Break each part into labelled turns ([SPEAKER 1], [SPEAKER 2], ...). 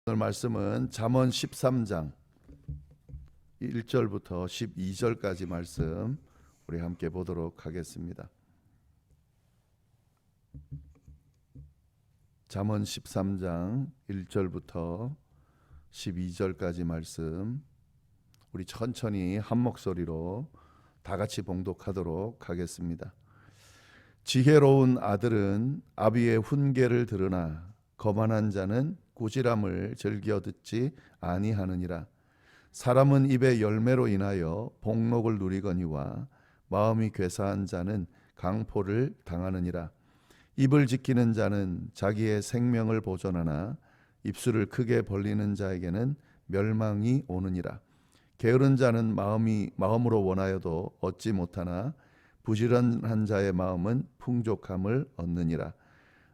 [SPEAKER 1] 오늘 말씀은 잠언 13장 1절부터 12절까지 말씀 우리 함께 보도록 하겠습니다. 잠언 13장 1절부터 12절까지 말씀 우리 천천히 한 목소리로 다 같이 봉독하도록 하겠습니다. 지혜로운 아들은 아비의 훈계를 들으나 거만한 자는 꾸지람을 즐겨 듣지 아니하느니라. 사람은 입의 열매로 인하여 복록을 누리거니와 마음이 괴사한 자는 강포를 당하느니라. 입을 지키는 자는 자기의 생명을 보존하나 입술을 크게 벌리는 자에게는 멸망이 오느니라. 게으른 자는 마음으로 원하여도 얻지 못하나 부지런한 자의 마음은 풍족함을 얻느니라.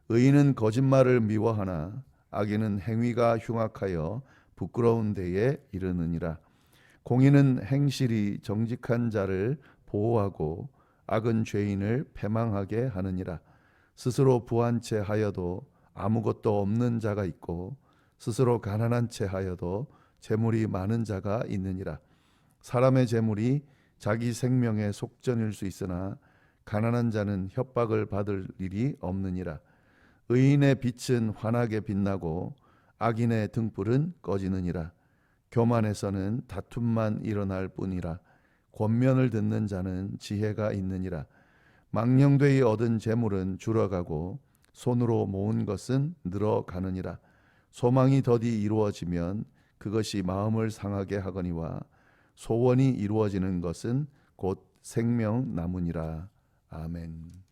[SPEAKER 1] 의인은 거짓말을 미워하나 악인은 행위가 흉악하여 부끄러운 데에 이르느니라. 공의는 행실이 정직한 자를 보호하고 악은 죄인을 패망하게 하느니라. 스스로 부한 채 하여도 아무것도 없는 자가 있고 스스로 가난한 채 하여도 재물이 많은 자가 있느니라. 사람의 재물이 자기 생명의 속전일 수 있으나 가난한 자는 협박을 받을 일이 없느니라. 의인의 빛은 환하게 빛나고 악인의 등불은 꺼지느니라. 교만에서는 다툼만 일어날 뿐이라. 권면을 듣는 자는 지혜가 있느니라. 망령되이 얻은 재물은 줄어가고 손으로 모은 것은 늘어가느니라. 소망이 더디 이루어지면 그것이 마음을 상하게 하거니와 소원이 이루어지는 것은 곧 생명나무니라. 아멘.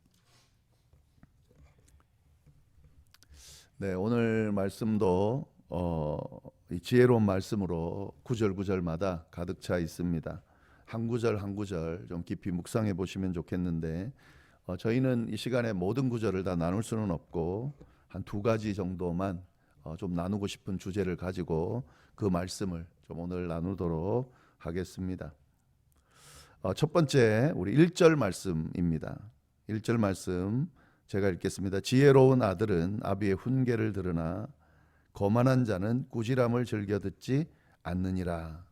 [SPEAKER 1] 네, 오늘 말씀도 이 지혜로운 말씀으로 구절구절마다 가득 차 있습니다. 한 구절 한 구절 좀 깊이 묵상해 보시면 좋겠는데 저희는 이 시간에 모든 구절을 다 나눌 수는 없고 한 두 가지 정도만 좀 나누고 싶은 주제를 가지고 그 말씀을 좀 오늘 나누도록 하겠습니다. 첫 번째 우리 1절 말씀입니다. 1절 말씀 제가 읽겠습니다. 지혜로운 아들은 아비의 훈계를 들으나 거만한 자는 꾸지람을 즐겨 듣지 않느니라.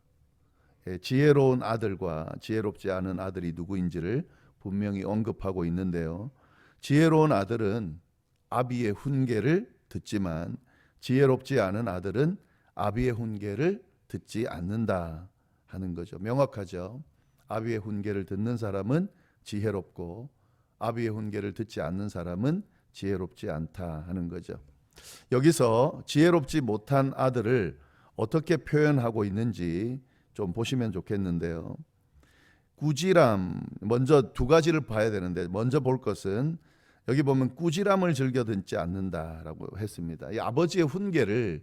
[SPEAKER 1] 지혜로운 아들과 지혜롭지 않은 아들이 누구인지를 분명히 언급하고 있는데요. 지혜로운 아들은 아비의 훈계를 듣지만 지혜롭지 않은 아들은 아비의 훈계를 듣지 않는다 하는 거죠. 명확하죠. 아비의 훈계를 듣는 사람은 지혜롭고 아비의 훈계를 듣지 않는 사람은 지혜롭지 않다 하는 거죠. 여기서 지혜롭지 못한 아들을 어떻게 표현하고 있는지 좀 보시면 좋겠는데요. 꾸지람, 먼저 두 가지를 봐야 되는데 먼저 볼 것은 여기 보면 꾸지람을 즐겨 듣지 않는다라고 했습니다. 이 아버지의 훈계를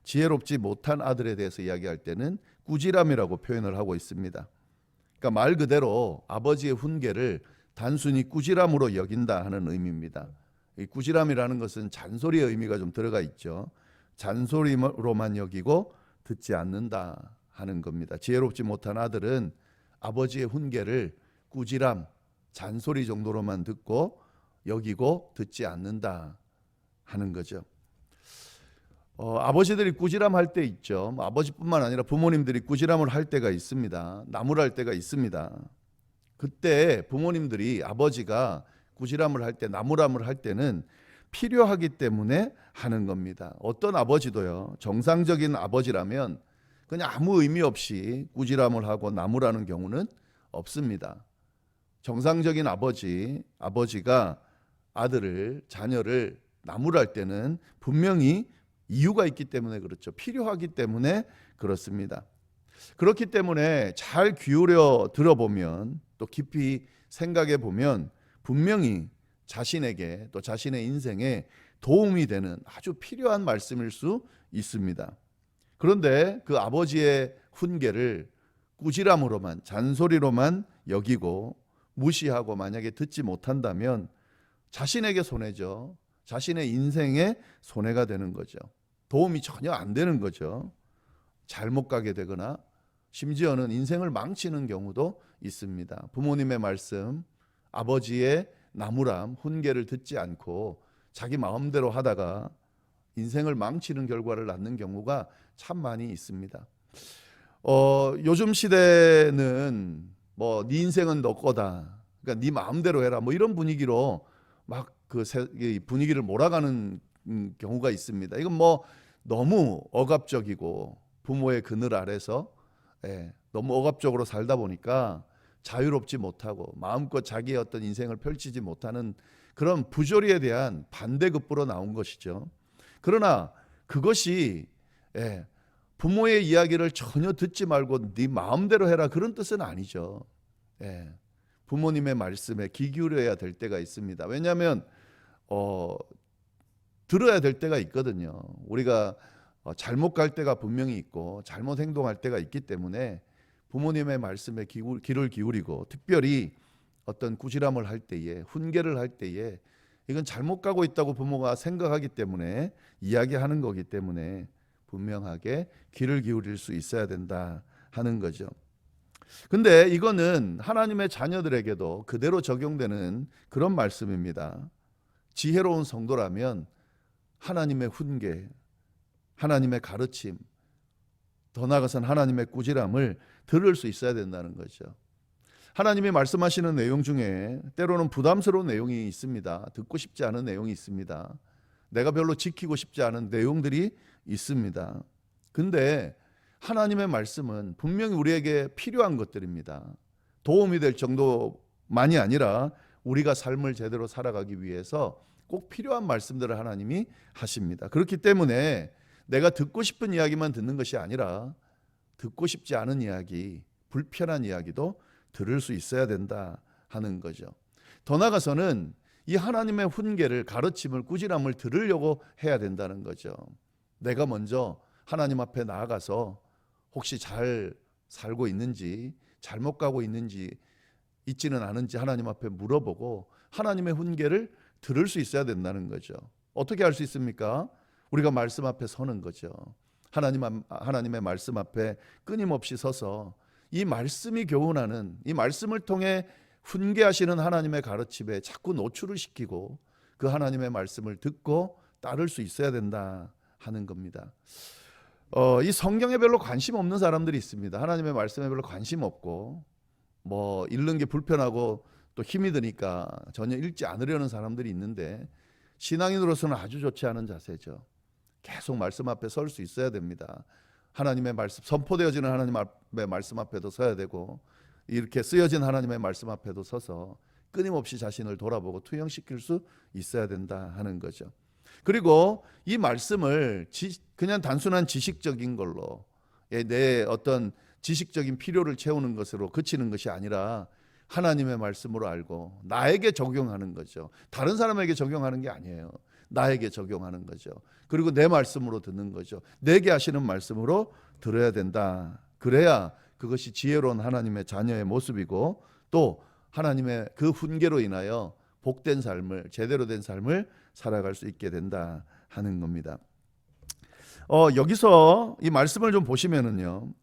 [SPEAKER 1] 지혜롭지 못한 아들에 대해서 이야기할 때는 꾸지람이라고 표현을 하고 있습니다. 그러니까 말 그대로 아버지의 훈계를 단순히 꾸지람으로 여긴다 하는 의미입니다. 이 꾸지람이라는 것은 잔소리의 의미가 좀 들어가 있죠. 잔소리로만 여기고 듣지 않는다 하는 겁니다. 지혜롭지 못한 아들은 아버지의 훈계를 꾸지람, 잔소리 정도로만 듣고 여기고 듣지 않는다 하는 거죠. 아버지들이 꾸지람할 때 있죠. 아버지뿐만 아니라 부모님들이 꾸지람을 할 때가 있습니다. 나무랄 때가 있습니다. 그때 부모님들이 아버지가 꾸지람을 할 때, 나무람을 할 때는 필요하기 때문에 하는 겁니다. 어떤 아버지도요, 정상적인 아버지라면 그냥 아무 의미 없이 꾸지람을 하고 나무라는 경우는 없습니다. 정상적인 아버지가 자녀를 나무랄 때는 분명히 이유가 있기 때문에 그렇죠. 필요하기 때문에 그렇습니다. 그렇기 때문에 잘 기울여 들어보면 또 깊이 생각해 보면 분명히 자신에게 또 자신의 인생에 도움이 되는 아주 필요한 말씀일 수 있습니다. 그런데 그 아버지의 훈계를 꾸지람으로만 잔소리로만 여기고 무시하고 만약에 듣지 못한다면 자신에게 손해죠. 자신의 인생에 손해가 되는 거죠. 도움이 전혀 안 되는 거죠. 잘못 가게 되거나 심지어는 인생을 망치는 경우도 있습니다. 부모님의 말씀, 아버지의 나무람, 훈계를 듣지 않고 자기 마음대로 하다가 인생을 망치는 결과를 낳는 경우가 참 많이 있습니다. 요즘 시대는 뭐 네 인생은 너 거다, 그러니까 네 마음대로 해라, 뭐 이런 분위기로 막 그 분위기를 몰아가는 경우가 있습니다. 이건 뭐 너무 억압적이고 부모의 그늘 아래서 너무 억압적으로 살다 보니까 자유롭지 못하고 마음껏 자기의 어떤 인생을 펼치지 못하는 그런 부조리에 대한 반대급부로 나온 것이죠. 그러나 그것이 부모의 이야기를 전혀 듣지 말고 네 마음대로 해라, 그런 뜻은 아니죠. 부모님의 말씀에 귀 기울여야 될 때가 있습니다. 왜냐하면 들어야 될 때가 있거든요. 우리가 잘못 갈 때가 분명히 있고 잘못 행동할 때가 있기 때문에 부모님의 말씀에 귀를 기울이고, 특별히 어떤 꾸지람을 할 때에, 훈계를 할 때에 이건 잘못 가고 있다고 부모가 생각하기 때문에 이야기하는 거기 때문에 분명하게 귀를 기울일 수 있어야 된다 하는 거죠. 근데 이거는 하나님의 자녀들에게도 그대로 적용되는 그런 말씀입니다. 지혜로운 성도라면 하나님의 훈계, 하나님의 가르침, 더 나아가서는 하나님의 꾸지람을 들을 수 있어야 된다는 거죠. 하나님이 말씀하시는 내용 중에 때로는 부담스러운 내용이 있습니다. 듣고 싶지 않은 내용이 있습니다. 내가 별로 지키고 싶지 않은 내용들이 있습니다. 근데 하나님의 말씀은 분명히 우리에게 필요한 것들입니다. 도움이 될 정도만이 아니라 우리가 삶을 제대로 살아가기 위해서 꼭 필요한 말씀들을 하나님이 하십니다. 그렇기 때문에 내가 듣고 싶은 이야기만 듣는 것이 아니라 듣고 싶지 않은 이야기, 불편한 이야기도 들을 수 있어야 된다 하는 거죠. 더 나아가서는 이 하나님의 훈계를, 가르침을, 꾸지람을 들으려고 해야 된다는 거죠. 내가 먼저 하나님 앞에 나아가서 혹시 잘 살고 있는지, 잘못 가고 있지는 않은지 하나님 앞에 물어보고 하나님의 훈계를 들을 수 있어야 된다는 거죠. 어떻게 할 수 있습니까? 우리가 말씀 앞에 서는 거죠. 하나님의 말씀 앞에 끊임없이 서서 이 말씀이 교훈하는, 이 말씀을 통해 훈계하시는 하나님의 가르침에 자꾸 노출을 시키고 그 하나님의 말씀을 듣고 따를 수 있어야 된다 하는 겁니다. 이 성경에 별로 관심 없는 사람들이 있습니다. 하나님의 말씀에 별로 관심 없고 뭐 읽는 게 불편하고 또 힘이 드니까 전혀 읽지 않으려는 사람들이 있는데, 신앙인으로서는 아주 좋지 않은 자세죠. 계속 말씀 앞에 설 수 있어야 됩니다. 하나님의 말씀, 선포되어지는 하나님의 말씀 앞에도 서야 되고, 이렇게 쓰여진 하나님의 말씀 앞에도 서서 끊임없이 자신을 돌아보고 투영시킬 수 있어야 된다 하는 거죠. 그리고 이 말씀을 그냥 단순한 지식적인 걸로, 내 어떤 지식적인 필요를 채우는 것으로 그치는 것이 아니라 하나님의 말씀으로 알고 나에게 적용하는 거죠. 다른 사람에게 적용하는 게 아니에요. 나에게 적용하는 거죠. 그리고 내 말씀으로 듣는 거죠. 내게 하시는 말씀으로 들어야 된다. 그래야 그것이 지혜로운 하나님의 자녀의 모습이고, 또 하나님의 그 훈계로 인하여 복된 삶을, 제대로 된 삶을 살아갈 수 있게 된다 하는 겁니다. 여기서 이 말씀을 좀 보시면은요,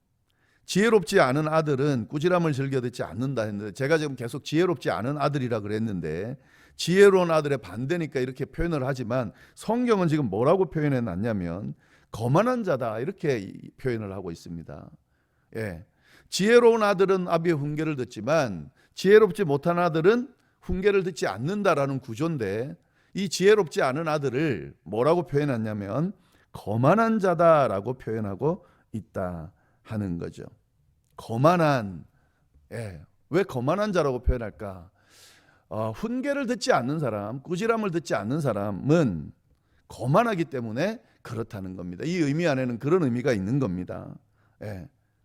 [SPEAKER 1] 지혜롭지 않은 아들은 꾸지람을 즐겨 듣지 않는다 했는데, 제가 지금 계속 지혜롭지 않은 아들이라 그랬는데 지혜로운 아들의 반대니까 이렇게 표현을 하지만 성경은 지금 뭐라고 표현해 놨냐면 거만한 자다, 이렇게 표현을 하고 있습니다. 지혜로운 아들은 아비의 훈계를 듣지만 지혜롭지 못한 아들은 훈계를 듣지 않는다라는 구조인데, 이 지혜롭지 않은 아들을 뭐라고 표현했냐면 거만한 자다라고 표현하고 있다 하는 거죠. 거만한, 왜 거만한 자라고 표현할까? 훈계를 듣지 않는 사람, 꾸지람을 듣지 않는 사람은 거만하기 때문에 그렇다는 겁니다. 이 의미 안에는 그런 의미가 있는 겁니다.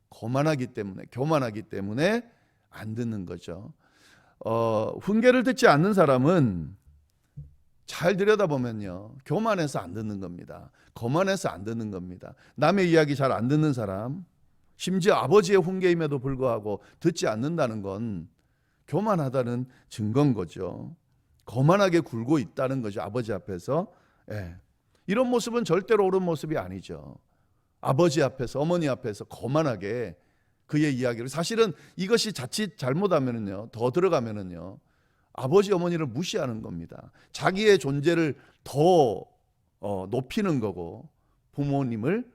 [SPEAKER 1] 거만하기 때문에, 교만하기 때문에 안 듣는 거죠. 훈계를 듣지 않는 사람은 잘 들여다보면요, 교만해서 안 듣는 겁니다. 거만해서 안 듣는 겁니다. 남의 이야기 잘 안 듣는 사람, 심지어 아버지의 훈계임에도 불구하고 듣지 않는다는 건 교만하다는 증거인 거죠. 거만하게 굴고 있다는 거죠, 아버지 앞에서. 이런 모습은 절대로 옳은 모습이 아니죠. 아버지 앞에서, 어머니 앞에서 거만하게 그의 이야기를, 사실은 이것이 자칫 잘못하면은요, 더 들어가면은요, 아버지 어머니를 무시하는 겁니다. 자기의 존재를 더 높이는 거고, 부모님을,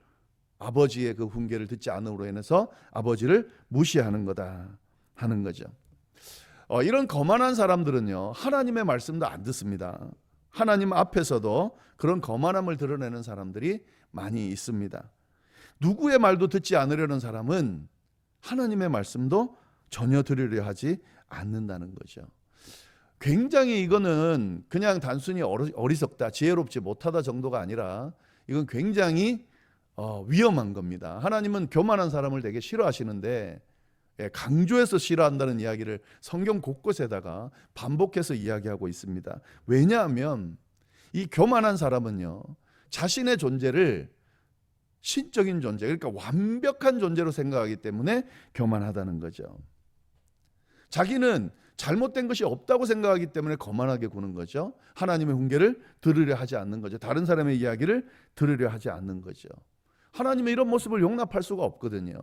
[SPEAKER 1] 아버지의 그 훈계를 듣지 않음으로 인해서 아버지를 무시하는 거다 하는 거죠. 이런 거만한 사람들은요, 하나님의 말씀도 안 듣습니다. 하나님 앞에서도 그런 거만함을 드러내는 사람들이 많이 있습니다. 누구의 말도 듣지 않으려는 사람은 하나님의 말씀도 전혀 들으려 하지 않는다는 거죠. 굉장히 이거는 그냥 단순히 어리석다, 지혜롭지 못하다 정도가 아니라 이건 굉장히 위험한 겁니다. 하나님은 교만한 사람을 되게 싫어하시는데, 강조해서 싫어한다는 이야기를 성경 곳곳에다가 반복해서 이야기하고 있습니다. 왜냐하면 이 교만한 사람은요, 자신의 존재를 신적인 존재, 그러니까 완벽한 존재로 생각하기 때문에 교만하다는 거죠. 자기는 잘못된 것이 없다고 생각하기 때문에 거만하게 구는 거죠. 하나님의 훈계를 들으려 하지 않는 거죠. 다른 사람의 이야기를 들으려 하지 않는 거죠. 하나님의 이런 모습을 용납할 수가 없거든요.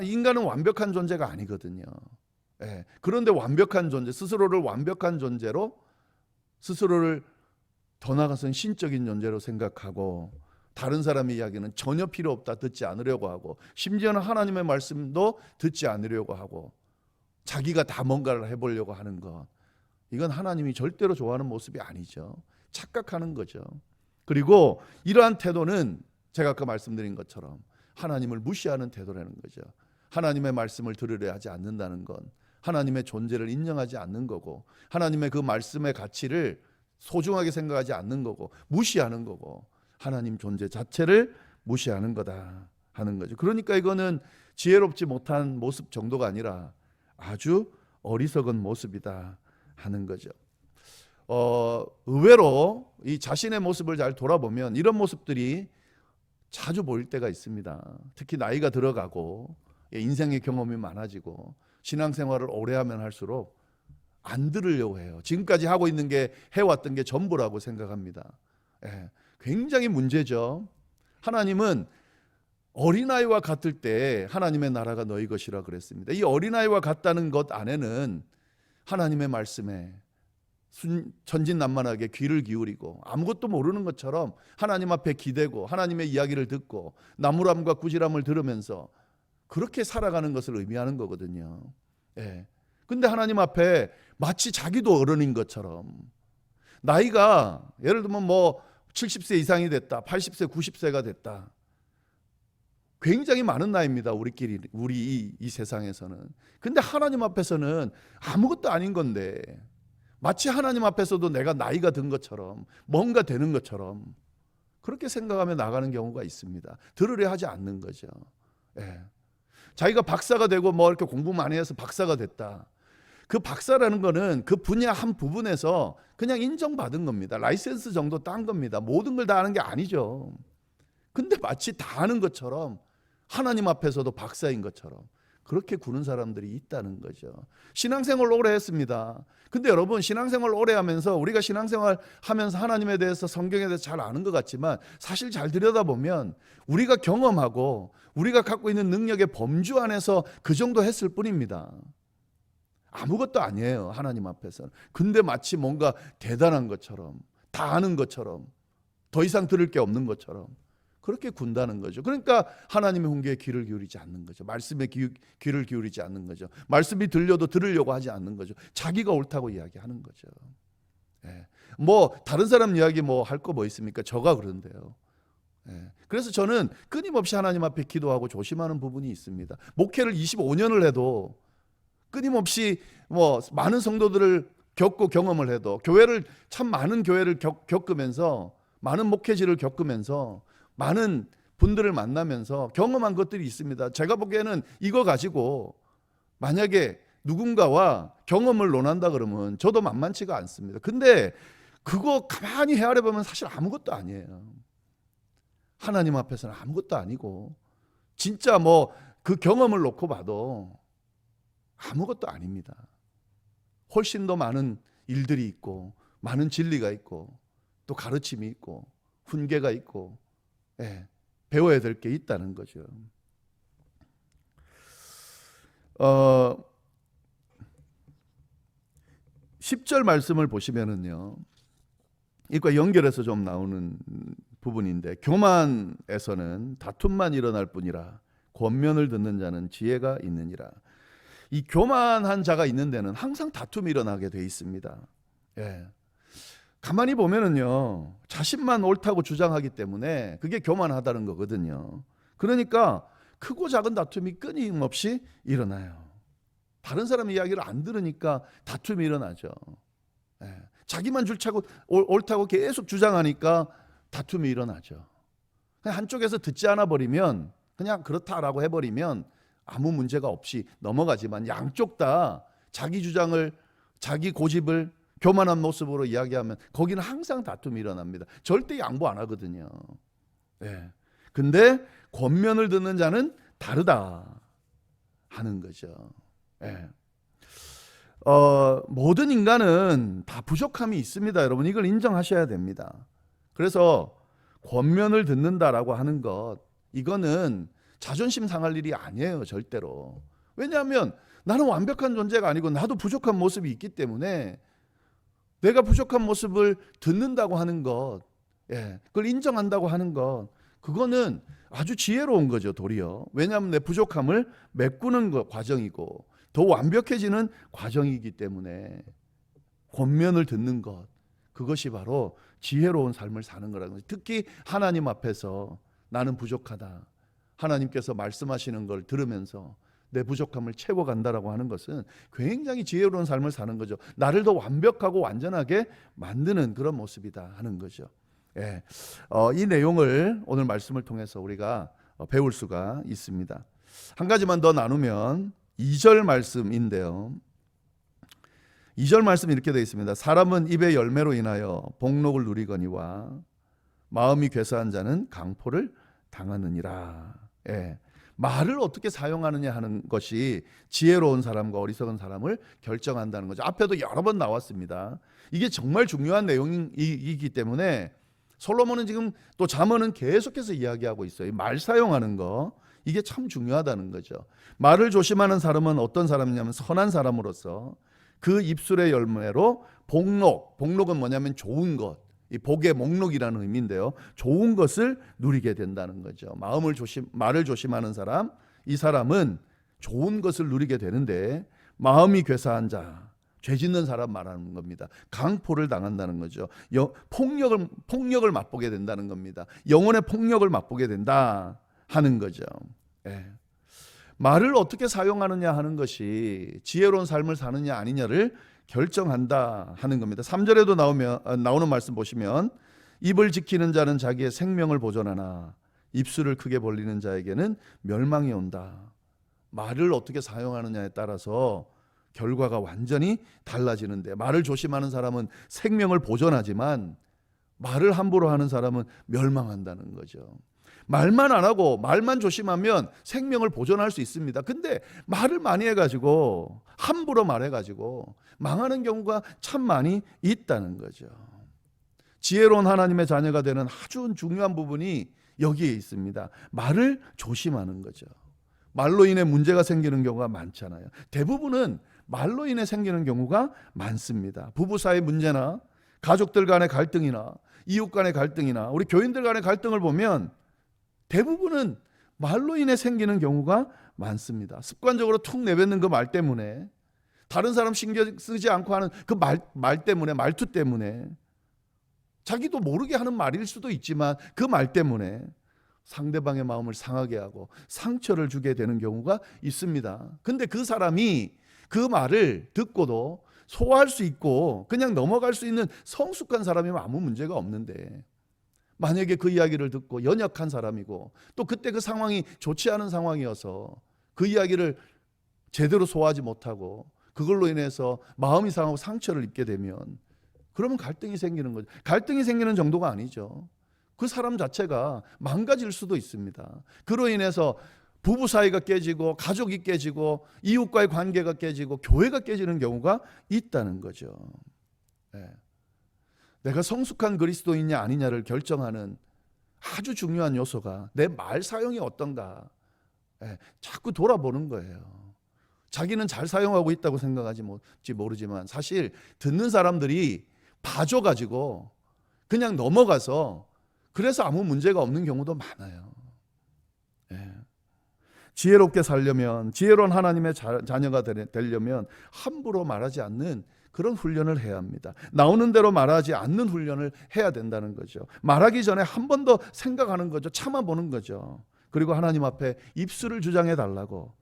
[SPEAKER 1] 인간은 완벽한 존재가 아니거든요. 그런데 완벽한 존재, 스스로를 완벽한 존재로, 스스로를 더 나아가서는 신적인 존재로 생각하고, 다른 사람의 이야기는 전혀 필요 없다, 듣지 않으려고 하고, 심지어는 하나님의 말씀도 듣지 않으려고 하고, 자기가 다 뭔가를 해보려고 하는 것, 이건 하나님이 절대로 좋아하는 모습이 아니죠. 착각하는 거죠. 그리고 이러한 태도는 제가 아까 말씀드린 것처럼 하나님을 무시하는 태도라는 거죠. 하나님의 말씀을 들으려 하지 않는다는 건 하나님의 존재를 인정하지 않는 거고, 하나님의 그 말씀의 가치를 소중하게 생각하지 않는 거고, 무시하는 거고, 하나님 존재 자체를 무시하는 거다 하는 거죠. 그러니까 이거는 지혜롭지 못한 모습 정도가 아니라 아주 어리석은 모습이다 하는 거죠. 의외로 이 자신의 모습을 잘 돌아보면 이런 모습들이 자주 보일 때가 있습니다. 특히 나이가 들어가고 인생의 경험이 많아지고 신앙생활을 오래 하면 할수록 안 들으려고 해요. 지금까지 하고 있는 게, 해왔던 게 전부라고 생각합니다. 굉장히 문제죠. 하나님은 어린아이와 같을 때 하나님의 나라가 너희 것이라 그랬습니다. 이 어린아이와 같다는 것 안에는 하나님의 말씀에 천진난만하게 귀를 기울이고 아무것도 모르는 것처럼 하나님 앞에 기대고 하나님의 이야기를 듣고 나무람과 꾸지람을 들으면서 그렇게 살아가는 것을 의미하는 거거든요. 근데 하나님 앞에 마치 자기도 어른인 것처럼, 나이가 예를 들면 뭐 70세 이상이 됐다, 80세, 90세가 됐다, 굉장히 많은 나이입니다. 우리 이 세상에서는. 근데 하나님 앞에서는 아무것도 아닌 건데, 마치 하나님 앞에서도 내가 나이가 든 것처럼, 뭔가 되는 것처럼 그렇게 생각하며 나가는 경우가 있습니다. 들으려 하지 않는 거죠. 자기가 박사가 되고 뭐 이렇게 공부 많이 해서 박사가 됐다, 그 박사라는 거는 그 분야 한 부분에서 그냥 인정받은 겁니다. 라이센스 정도 딴 겁니다. 모든 걸 다 아는 게 아니죠. 근데 마치 다 아는 것처럼, 하나님 앞에서도 박사인 것처럼 그렇게 구는 사람들이 있다는 거죠. 신앙생활 오래 했습니다. 근데 여러분, 신앙생활 오래 하면서, 우리가 신앙생활 하면서 하나님에 대해서, 성경에 대해서 잘 아는 것 같지만 사실 잘 들여다보면 우리가 경험하고 우리가 갖고 있는 능력의 범주 안에서 그 정도 했을 뿐입니다. 아무것도 아니에요, 하나님 앞에서는. 근데 마치 뭔가 대단한 것처럼, 다 아는 것처럼, 더 이상 들을 게 없는 것처럼 그렇게 군다는 거죠. 그러니까 하나님의 훈계에 귀를 기울이지 않는 거죠. 말씀에 귀를 기울이지 않는 거죠. 말씀이 들려도 들으려고 하지 않는 거죠. 자기가 옳다고 이야기하는 거죠. 뭐 다른 사람 이야기 뭐 할 거 뭐 있습니까? 저가 그런데요. 그래서 저는 끊임없이 하나님 앞에 기도하고 조심하는 부분이 있습니다. 목회를 25년을 해도 끊임없이 뭐 많은 성도들을 겪고 경험을 해도, 교회를 참 많은 교회를 겪으면서, 많은 목회지를 겪으면서, 많은 분들을 만나면서 경험한 것들이 있습니다. 제가 보기에는 이거 가지고 만약에 누군가와 경험을 논한다 그러면 저도 만만치가 않습니다. 근데 그거 가만히 헤아려 보면 사실 아무것도 아니에요. 하나님 앞에서는 아무것도 아니고, 진짜 뭐 그 경험을 놓고 봐도 아무것도 아닙니다. 훨씬 더 많은 일들이 있고, 많은 진리가 있고, 또 가르침이 있고, 훈계가 있고, 배워야 될 게 있다는 거죠. 10절 말씀을 보시면은요, 이과 연결해서 좀 나오는 부분인데, 교만에서는 다툼만 일어날 뿐이라 권면을 듣는 자는 지혜가 있느니라. 이 교만한 자가 있는 데는 항상 다툼이 일어나게 돼 있습니다. 예. 가만히 보면은요, 자신만 옳다고 주장하기 때문에 그게 교만하다는 거거든요. 그러니까 크고 작은 다툼이 끊임없이 일어나요. 다른 사람 이야기를 안 들으니까 다툼이 일어나죠. 예. 자기만 줄차고 옳다고 계속 주장하니까 다툼이 일어나죠. 그냥 한쪽에서 듣지 않아 버리면, 그냥 그렇다라고 해버리면 아무 문제가 없이 넘어가지만, 양쪽 다 자기 주장을, 자기 고집을 교만한 모습으로 이야기하면 거기는 항상 다툼이 일어납니다. 절대 양보 안 하거든요. 예. 근데 권면을 듣는 자는 다르다 하는 거죠. 예. 모든 인간은 다 부족함이 있습니다. 여러분, 이걸 인정하셔야 됩니다. 그래서 권면을 듣는다라고 하는 것, 이거는 자존심 상할 일이 아니에요, 절대로. 왜냐하면 나는 완벽한 존재가 아니고 나도 부족한 모습이 있기 때문에 내가 부족한 모습을 듣는다고 하는 것, 예, 그걸 인정한다고 하는 것, 그거는 아주 지혜로운 거죠, 도리어. 왜냐하면 내 부족함을 메꾸는 과정이고 더 완벽해지는 과정이기 때문에 권면을 듣는 것, 그것이 바로 지혜로운 삶을 사는 거라는 거죠. 특히 하나님 앞에서 나는 부족하다, 하나님께서 말씀하시는 걸 들으면서 내 부족함을 채워간다라고 하는 것은 굉장히 지혜로운 삶을 사는 거죠. 나를 더 완벽하고 완전하게 만드는 그런 모습이다 하는 거죠. 예. 이 내용을 오늘 말씀을 통해서 우리가 배울 수가 있습니다. 한 가지만 더 나누면 2절 말씀인데요. 2절 말씀 이렇게 되어 있습니다. 사람은 입의 열매로 인하여 복록을 누리거니와 마음이 괴사한 자는 강포를 당하느니라. 예. 말을 어떻게 사용하느냐 하는 것이 지혜로운 사람과 어리석은 사람을 결정한다는 거죠. 앞에도 여러 번 나왔습니다. 이게 정말 중요한 내용이기 때문에 솔로몬은 지금 또 잠언은 계속해서 이야기하고 있어요. 말 사용하는 거, 이게 참 중요하다는 거죠. 말을 조심하는 사람은 어떤 사람이냐면 선한 사람으로서 그 입술의 열매로 복록은 뭐냐면 좋은 것, 이 복의 목록이라는 의미인데요, 좋은 것을 누리게 된다는 거죠. 말을 조심하는 사람, 이 사람은 좋은 것을 누리게 되는데, 마음이 괴사한 자, 죄 짓는 사람 말하는 겁니다. 강포를 당한다는 거죠. 폭력을 맛보게 된다는 겁니다. 영혼의 폭력을 맛보게 된다 하는 거죠. 예. 말을 어떻게 사용하느냐 하는 것이 지혜로운 삶을 사느냐 아니냐를 결정한다 하는 겁니다. 3절에도 나오는 말씀 보시면, 입을 지키는 자는 자기의 생명을 보존하나 입술을 크게 벌리는 자에게는 멸망이 온다. 말을 어떻게 사용하느냐에 따라서 결과가 완전히 달라지는데, 말을 조심하는 사람은 생명을 보존하지만 말을 함부로 하는 사람은 멸망한다는 거죠. 말만 안 하고 말만 조심하면 생명을 보존할 수 있습니다. 근데 말을 많이 해가지고 함부로 말해가지고 망하는 경우가 참 많이 있다는 거죠. 지혜로운 하나님의 자녀가 되는 아주 중요한 부분이 여기에 있습니다. 말을 조심하는 거죠. 말로 인해 문제가 생기는 경우가 많잖아요. 대부분은 말로 인해 생기는 경우가 많습니다. 부부 사이 문제나 가족들 간의 갈등이나 이웃 간의 갈등이나 우리 교인들 간의 갈등을 보면 대부분은 말로 인해 생기는 경우가 많습니다. 습관적으로 툭 내뱉는 그 말 때문에, 다른 사람 신경 쓰지 않고 하는 그 말 때문에, 말투 때문에, 자기도 모르게 하는 말일 수도 있지만 그 말 때문에 상대방의 마음을 상하게 하고 상처를 주게 되는 경우가 있습니다. 근데 그 사람이 그 말을 듣고도 소화할 수 있고 그냥 넘어갈 수 있는 성숙한 사람이면 아무 문제가 없는데, 만약에 그 이야기를 듣고 연약한 사람이고 또 그때 그 상황이 좋지 않은 상황이어서 그 이야기를 제대로 소화하지 못하고 그걸로 인해서 마음이 상하고 상처를 입게 되면, 그러면 갈등이 생기는 거죠. 갈등이 생기는 정도가 아니죠. 그 사람 자체가 망가질 수도 있습니다. 그로 인해서 부부 사이가 깨지고 가족이 깨지고 이웃과의 관계가 깨지고 교회가 깨지는 경우가 있다는 거죠. 네. 내가 성숙한 그리스도인이냐 아니냐를 결정하는 아주 중요한 요소가 내 말 사용이 어떤가. 네. 자꾸 돌아보는 거예요. 자기는 잘 사용하고 있다고 생각하지 모르지만 사실 듣는 사람들이 봐줘가지고 그냥 넘어가서 그래서 아무 문제가 없는 경우도 많아요. 예. 지혜롭게 살려면, 지혜로운 하나님의 자녀가 되려면 함부로 말하지 않는 그런 훈련을 해야 합니다. 나오는 대로 말하지 않는 훈련을 해야 된다는 거죠. 말하기 전에 한 번 더 생각하는 거죠. 참아보는 거죠. 그리고 하나님 앞에 입술을 주장해 달라고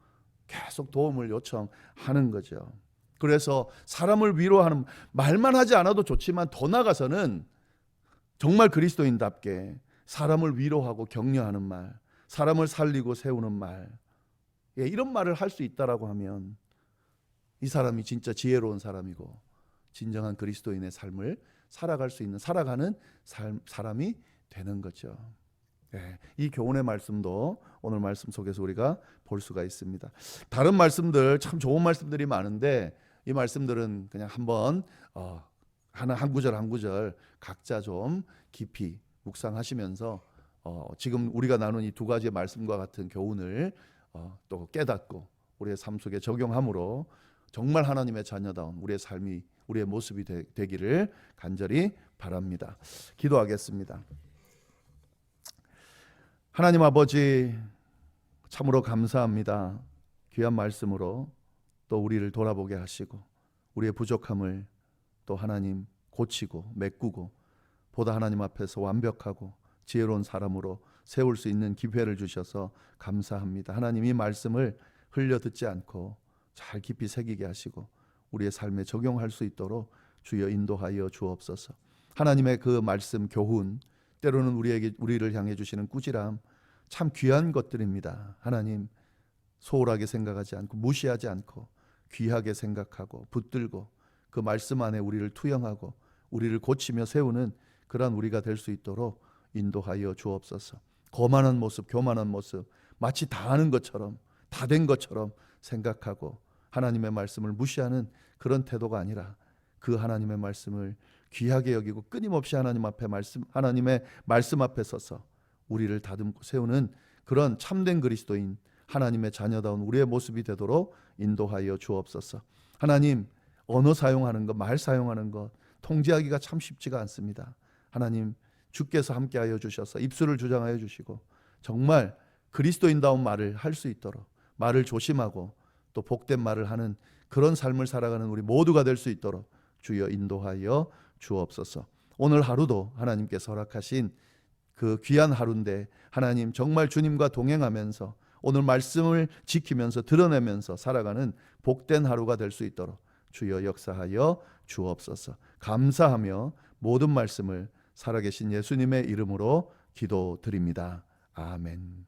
[SPEAKER 1] 계속 도움을 요청하는 거죠. 그래서 사람을 위로하는 말만 하지 않아도 좋지만 더 나아가서는 정말 그리스도인답게 사람을 위로하고 격려하는 말, 사람을 살리고 세우는 말, 이런 말을 할 수 있다라고 하면 이 사람이 진짜 지혜로운 사람이고 진정한 그리스도인의 삶을 살아갈 수 있는, 살아가는 사람이 되는 거죠. 이 교훈의 말씀도 오늘 말씀 속에서 우리가 볼 수가 있습니다. 다른 말씀들 참 좋은 말씀들이 많은데 이 말씀들은 그냥 한번 한 구절 한 구절 각자 좀 깊이 묵상하시면서 지금 우리가 나눈 이 두 가지의 말씀과 같은 교훈을 또 깨닫고 우리의 삶 속에 적용함으로 정말 하나님의 자녀다운 우리의 삶이, 우리의 모습이 되기를 간절히 바랍니다. 기도하겠습니다. 하나님 아버지, 참으로 감사합니다. 귀한 말씀으로 또 우리를 돌아보게 하시고 우리의 부족함을 또 하나님 고치고 메꾸고 보다 하나님 앞에서 완벽하고 지혜로운 사람으로 세울 수 있는 기회를 주셔서 감사합니다. 하나님, 이 말씀을 흘려 듣지 않고 잘 깊이 새기게 하시고 우리의 삶에 적용할 수 있도록 주여 인도하여 주옵소서. 하나님의 그 말씀 교훈, 때로는 우리를 향해 주시는 꾸지람, 참 귀한 것들입니다. 하나님, 소홀하게 생각하지 않고 무시하지 않고 귀하게 생각하고 붙들고 그 말씀 안에 우리를 투영하고 우리를 고치며 세우는 그러한 우리가 될 수 있도록 인도하여 주옵소서. 거만한 모습, 교만한 모습, 마치 다 아는 것처럼, 다 된 것처럼 생각하고 하나님의 말씀을 무시하는 그런 태도가 아니라 그 하나님의 말씀을 귀하게 여기고 끊임없이 하나님의 말씀 앞에 서서 우리를 다듬고 세우는 그런 참된 그리스도인, 하나님의 자녀다운 우리의 모습이 되도록 인도하여 주옵소서. 하나님, 언어 사용하는 것, 말 사용하는 것 통제하기가 참 쉽지가 않습니다. 하나님, 주께서 함께하여 주셔서 입술을 주장하여 주시고 정말 그리스도인다운 말을 할 수 있도록, 말을 조심하고 또 복된 말을 하는 그런 삶을 살아가는 우리 모두가 될 수 있도록 주여 인도하여 주옵소서. 오늘 하루도 하나님께서 허락하신 그 귀한 하루인데 하나님, 정말 주님과 동행하면서 오늘 말씀을 지키면서 드러내면서 살아가는 복된 하루가 될 수 있도록 주여 역사하여 주옵소서. 감사하며 모든 말씀을 살아계신 예수님의 이름으로 기도드립니다. 아멘.